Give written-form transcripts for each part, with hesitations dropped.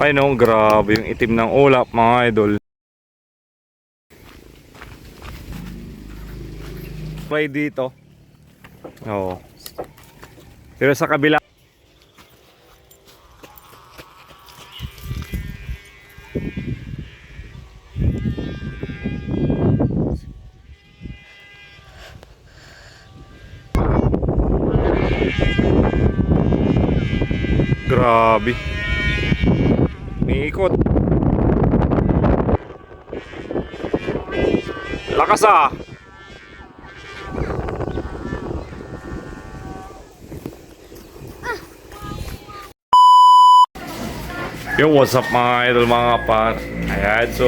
Ay no, grabe yung itim ng ulap mga idol. Play dito. Oo. Pero sa kabila. Grabe. May ikot. Lakas ah. Yo, what's up mga idol, mga kapar. Ayan, so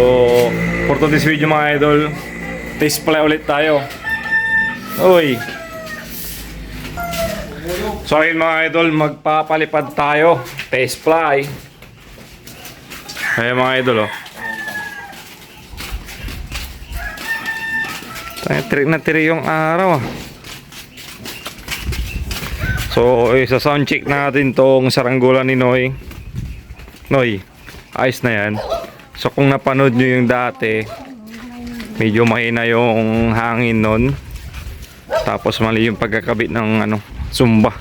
for today's video mga idol, test play ulit tayo. Uy. So ayun mga idol, magpapalipad tayo. Test fly. Ayan mga idol, oh. Trick na tiri yung araw, ah. So isa sound check natin tong saranggola ni Noy. Noy, ayos na yan. So kung napanood nyo yung dati, medyo mahina yung hangin nun. Tapos mali yung pagkakabit ng sumba.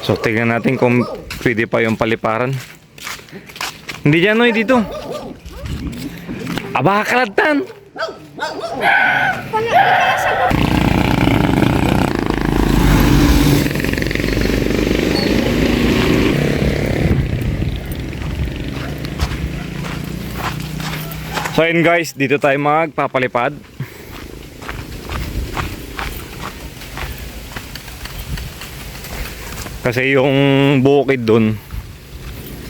So tingnan natin kung pwede pa yung paliparan. Hindi dyan, Noy, dito. Aba, kalatan. So yun guys, dito tayo magpapalipad. Kasi yung bukid dun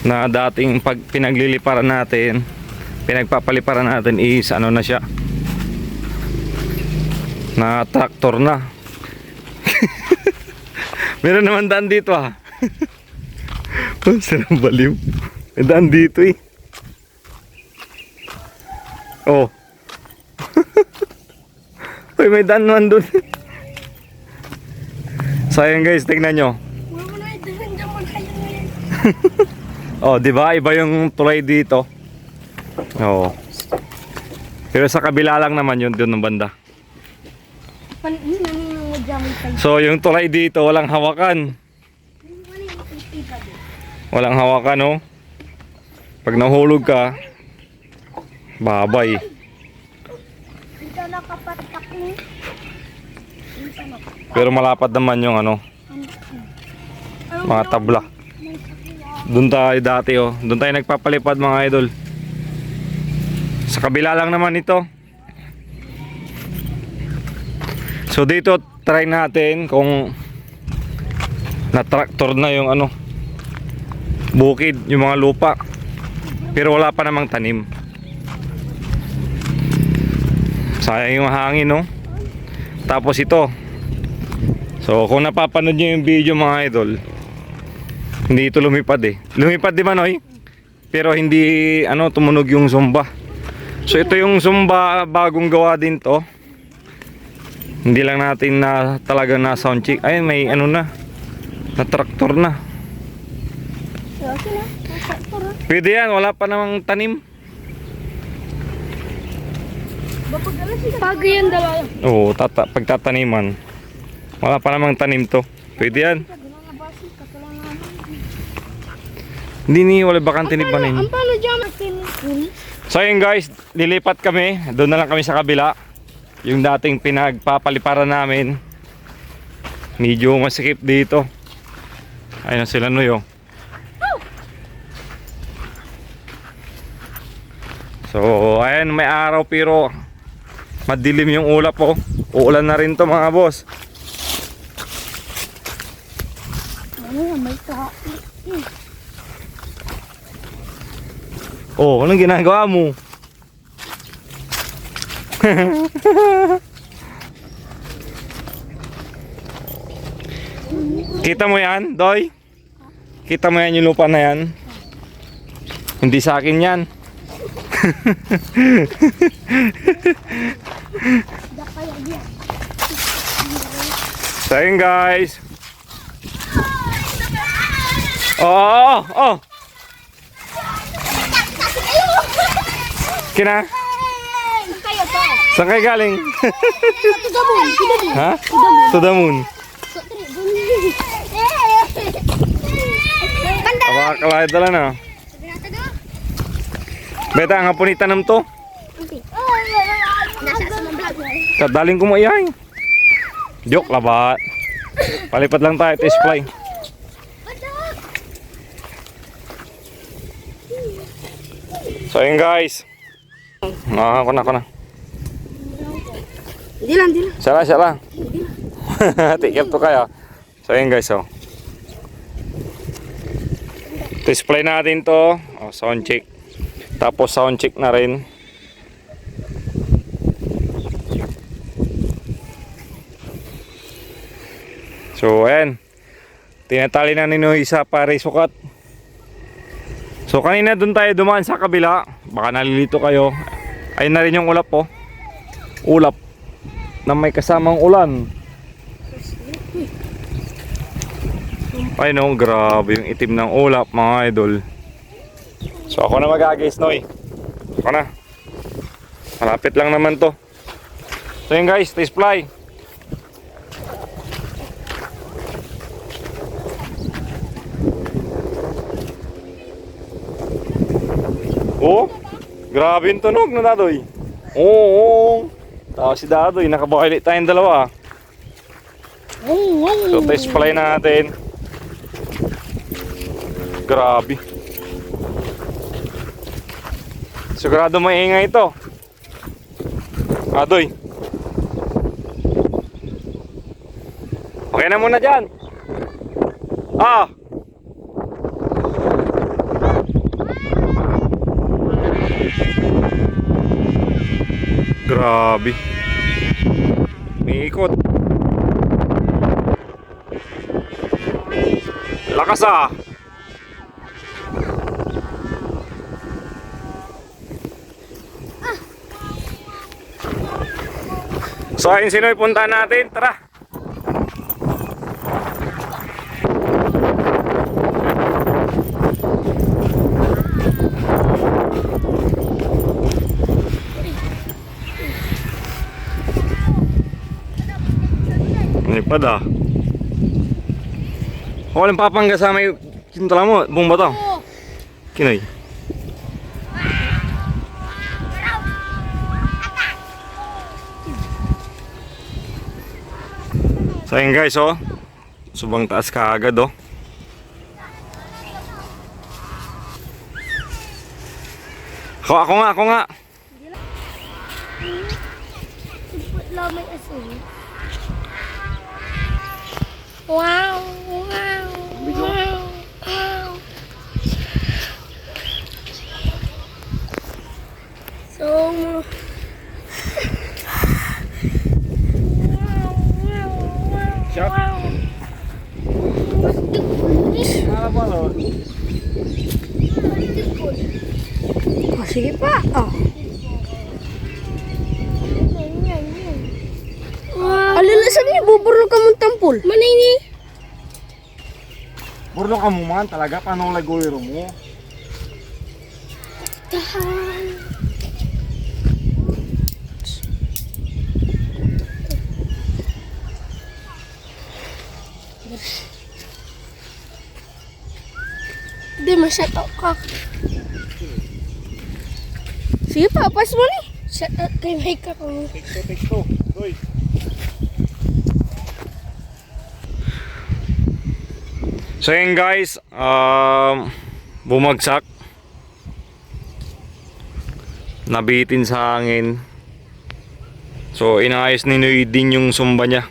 na dating pag pinagliliparan natin, pinagpapaliparan natin is na siya, na traktor na. Meron naman daan dito, ah. Sarang baliw. May daan dito eh. Oh. Uy, may daan naman dun. Sayang guys, tingnan nyo. Oh, di ba? Iba yung tulay dito. Oh. Pero sa kabila lang naman yun, doon ng banda. So, yung tulay dito, walang hawakan. Walang hawakan, oh. Pag nahulog ka, babay. Pero malapad naman yung mga tabla. Doon tayo dati, oh. Doon tayo nagpapalipad mga idol. Sa kabila lang naman ito. So dito try natin kung na-tractor na yung bukid, yung mga lupa. Pero wala pa namang tanim. Sayang yung hangin, no? Tapos ito. So kung napapanood nyo yung video mga idol, hindi ito lumipad eh. Lumipad di ba, Noy? Pero hindi tumunog yung sumba. So ito yung sumba, bagong gawa din to. Hindi lang natin na talaga na sound check. Ay, may na traktor na. Pwede yan, wala pa namang tanim. Bago yan dalawa. Oo, pagtataniman. Wala pa namang tanim to. Pwede yan. Hindi wala bakante ni panin. Ang paano dyan? So yun guys, lilipat kami. Doon na lang kami sa kabila. Yung dating pinagpapaliparan namin, medyo masikip dito. Ayun na sila, Noy, oh. So ayan, may araw pero madilim yung ulap, oh. Uulan na rin to mga boss. May Oh, anong ginagawa mo? Kita mo yan, Doy? Kita mo yan yung lupa na yan? Hindi sa akin yan. So yun guys. Oh, oh, oh. Kina? Kayo to. Saan kayo galing? To the moon. To the moon. Ha? To the moon. To the moon. Kanda. Apakalahit dala na. Beta, ang hapon itanam to. Nasa sa mga vlog. Kadaling ko mo iyay. Joke labat. Palipat lang tayo, test fly. So ayun guys. Ako na. Di lang. Sala. Tikip to kayo. So ayun guys, oh. Test fly natin to. Oh, sound check. Tapos sound check na rin. So ayan. Tinatali na ni Noy isa pare sukat. So kanina dun tayo dumaan sa kabila. Baka nalilito kayo. Ayun na rin yung ulap po. Ulap na may kasamang ulan. Ay no, grabe yung itim ng ulap mga idol. So ako na mag-agis Noy. Ako na. Malapit lang naman to. So yun guys, test fly. Oh, grabe yung tunog na Dadoy. Oo. Tapos si Dadoy, nakabakili tayong dalawa. So test fly natin. Grabe. Sigurado maingay ito. Dadoy. Okay na muna dyan. Ah. Grabe. May ikot. Lakas ah. So ayun sino ipunta natin. Tara. Nipad ah. Walang papangga sa may kintala mo, buong bato. Kinoy. So ayun guys oh. Subang taas ka agad oh. Ako nga. Lamay asin. Wow. So, Shot. oh, sige pa. Oh. Alalasan niya, buburo ka mong tampol. Manay ni. Burlo ka mo man talaga, paano lagoyro mo? Tahan. Hindi, ma-shut out ka. Sige pa, pas mo ni. Shut out kay Mike ako. Teksto. Doy. So yun guys, bumagsak. Nabitin sa hangin. So inaayos ni Noy din yung sumba niya.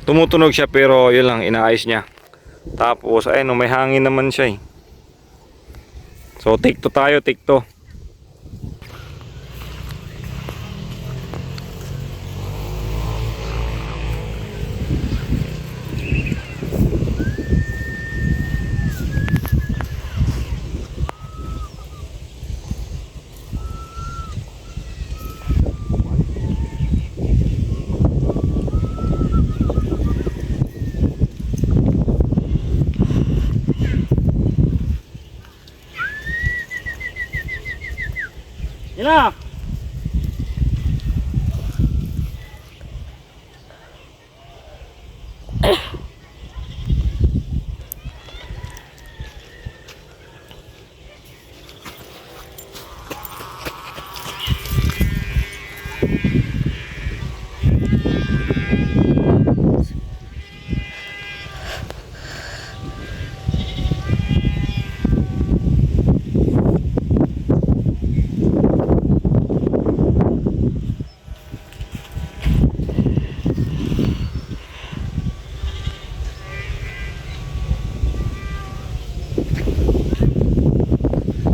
Tumutunog siya pero yun lang, inaayos niya. Tapos ayun, may hangin naman siya eh. So take to tayo, take to. Yan na.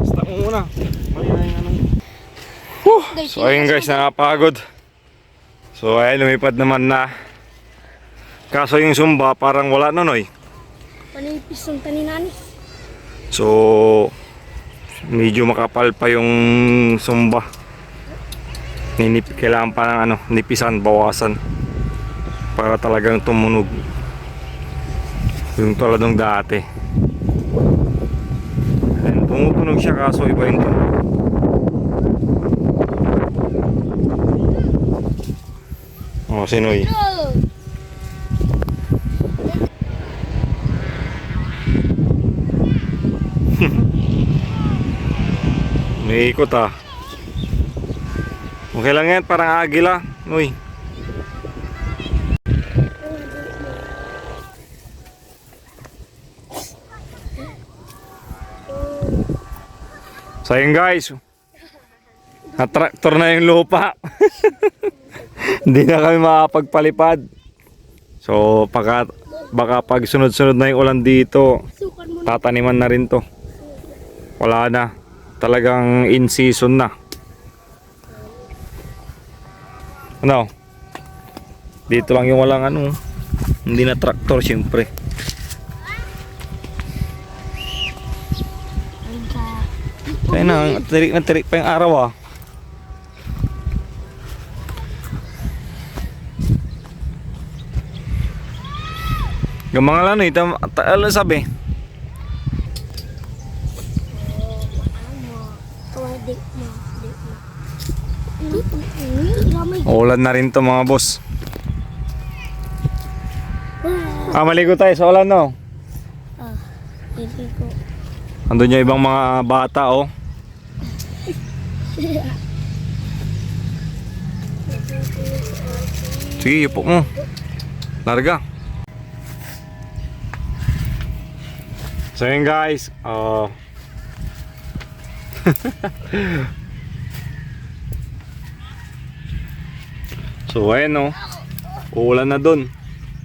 Stop mo muna. Mali na yung ano. So ayun guys, nakapagod. So ayun, lumipad naman na. Kaso yung sumba parang wala nun oy. Panipis ng taninani. So medyo makapal pa yung sumba. Kailangan pa ng ano, nipisan, bawasan para talagang tumunog yung tulad ng dati. Ayan, tumutunog siya kaso iba yung tunog. Oh, sinoy. May ikot ah. Okay lang yan, parang agila. Uy. So yun guys, na-tractor na yung lupa. Hindi na kami makapagpalipad. So baka pag sunod-sunod na yung ulan dito, tataniman na rin to. Wala na. Talagang in season na. Ano? Dito lang yung walang ano. Hindi na traktor syempre. Kaya na tirik pa yung araw ah. Gamangalan ito, ano sabi? Ulan na rin to mga boss. Maligo tayo sa ulan no? Iligo. Andun yung ibang mga bata oh. Sige, yupo mo. Larga. So yun guys, so ayun no, uulan na dun.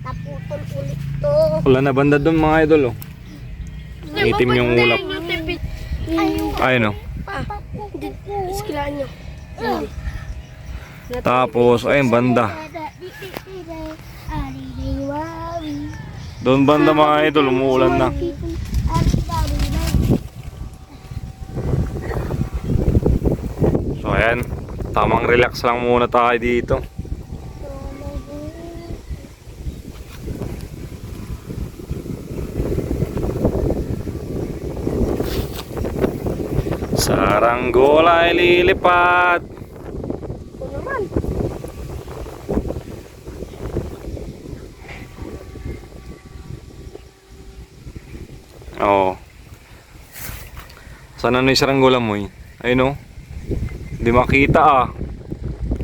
Naputol ulit to. Ulan na banda dun mga idol oh. Itim yung ulap. Ayun no. Iskilaan nyo. Tapos ayun banda. Doon banda mga idol, umuulan na. So ayan, tamang relax lang muna tayo dito. Saranggola ay lilipad. Ito naman. Oo. Sana na yung saranggola mo eh. Ayun oh. Hindi makita ah.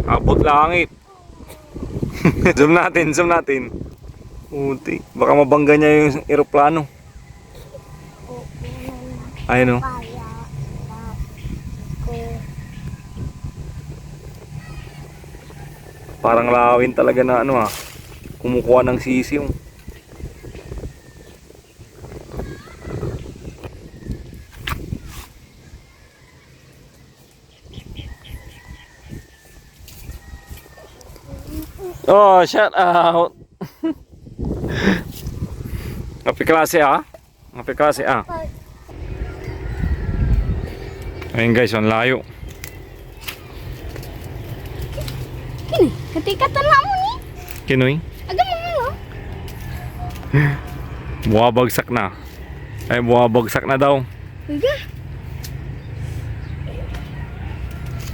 Abot langit. Zoom natin, zoom natin. Unti. Baka mabangga niya yung eroplano. Ayun oh. Parang lawin talaga na ano ah. Kumukuha ng sisiw. Oh, shout out. Kape klase ah. Kape klase ah. Ayun guys, ang layo. Kini, katikatan lang mo ni. Kinoy? Agam mo no. Buwabagsak na. Ay, buwabagsak na daw. Higa.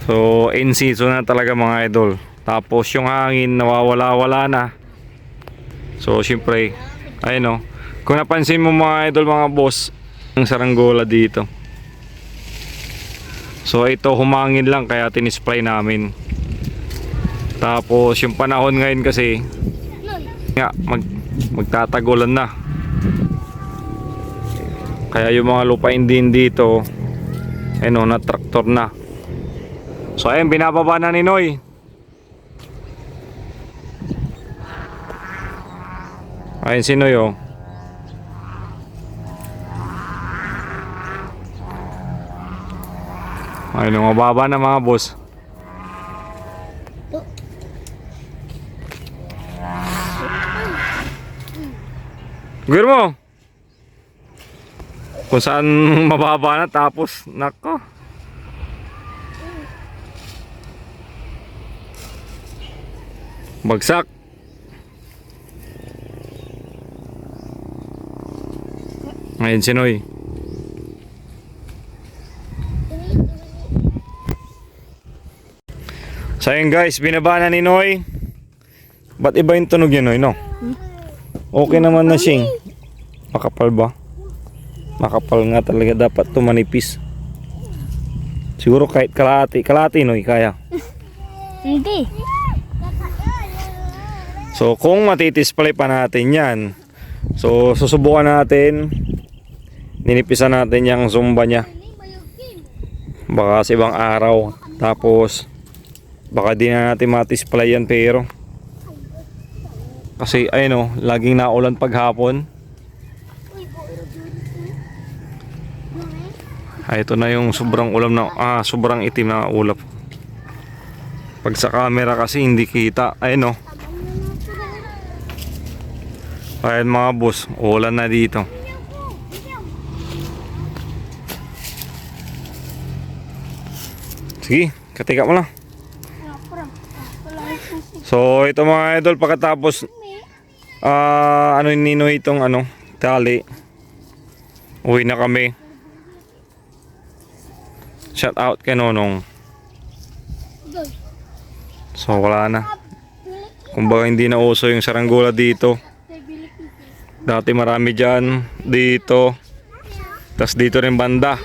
So in season na talaga mga idol. Tapos yung hangin nawawala-wala na. So syempre, ayun o. Kung napansin mo mga idol, mga boss, ang saranggola dito. So ito humangin lang kaya tinispray namin. Tapos yung panahon ngayon kasi nga magtatagulan na. Kaya yung mga lupain din dito na traktor na. So ayun, binababa na ni Noy. Ayun si Noy oh. Ayun, mababa na mga boss. Gawin mo kung saan mababa na, tapos nako, bagsak. Ngayon si Noy. So ayun guys, binaba na ni Noy. Ba't iba yung tunog niya, Noy, no? Okay naman na siya. Makapal ba? Makapal nga talaga, dapat tumanipis. Siguro kahit kalahati Noy, kaya. Hindi. So kung matidisplay pa natin yan, so susubukan natin, ninipisan natin yung zumba niya. Baka sa ibang araw. Tapos baka di na natin matisplay yan, pero kasi ayun o, laging naulan paghapon. Ito na yung sobrang ulam na sobrang itim na ulap. Pag sa camera kasi hindi kita. Ayun o. Ayun mga boss, ulan na dito. Sige, katika mo lang. So ito mga idol, pagkatapos nino itong tali, uwi na kami. Shout out kay Nonong. So wala na. Kumbaga hindi na uso yung saranggola dito. Dati marami dyan, dito. Tas dito rin banda.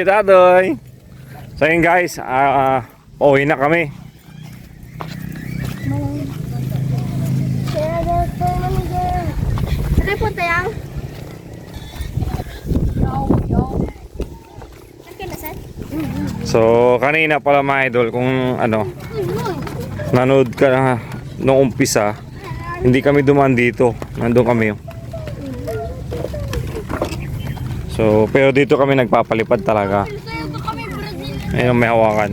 Tadoy. So yun guys, uwi na kami. Saan punta yan? So kanina pala mga idol, kung nanood ka na nung umpisa, hindi kami dumaan dito, nandun kami. So pero dito kami nagpapalipad talaga. Ayun, may hawakan.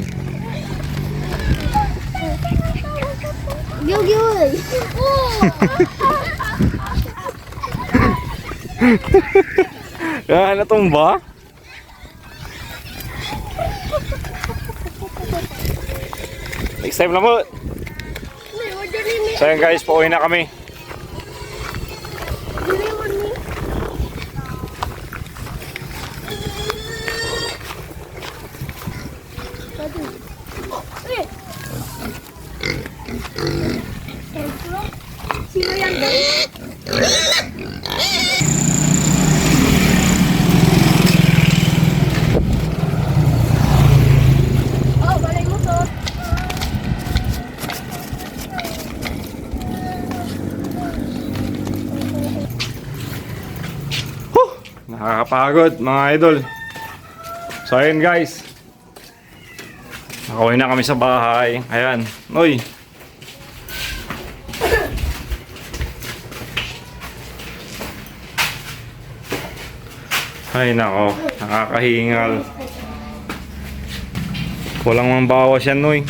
Gyoy! Kaya natumba? Next time na mo. So yun guys, pauwi na kami. Sino yan guys? Oh, balay mo to. Nakakapagod mga idol. So ayun guys, nakauwi na kami sa bahay. Ayan, Noy. Ay nako, nakakahingal. Walang mambawas yan, Noy.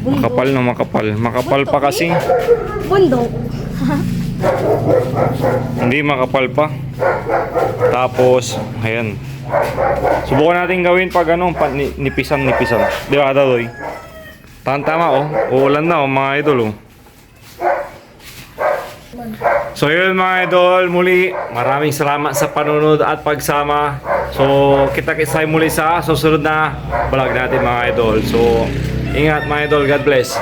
Makapal na makapal. Makapal pa kasi. Bundok. Hindi makapal pa. Tapos, ayan. Subukan natin gawin pag nipisan. Di ba, Tadoy? Tama oh. Uulan na oh, mga idol oh. So yun mga idol, muli maraming salamat sa panunod at pagsama. So kita-kits tayo muli sa susunod na vlog natin mga idol. So ingat mga idol, God bless.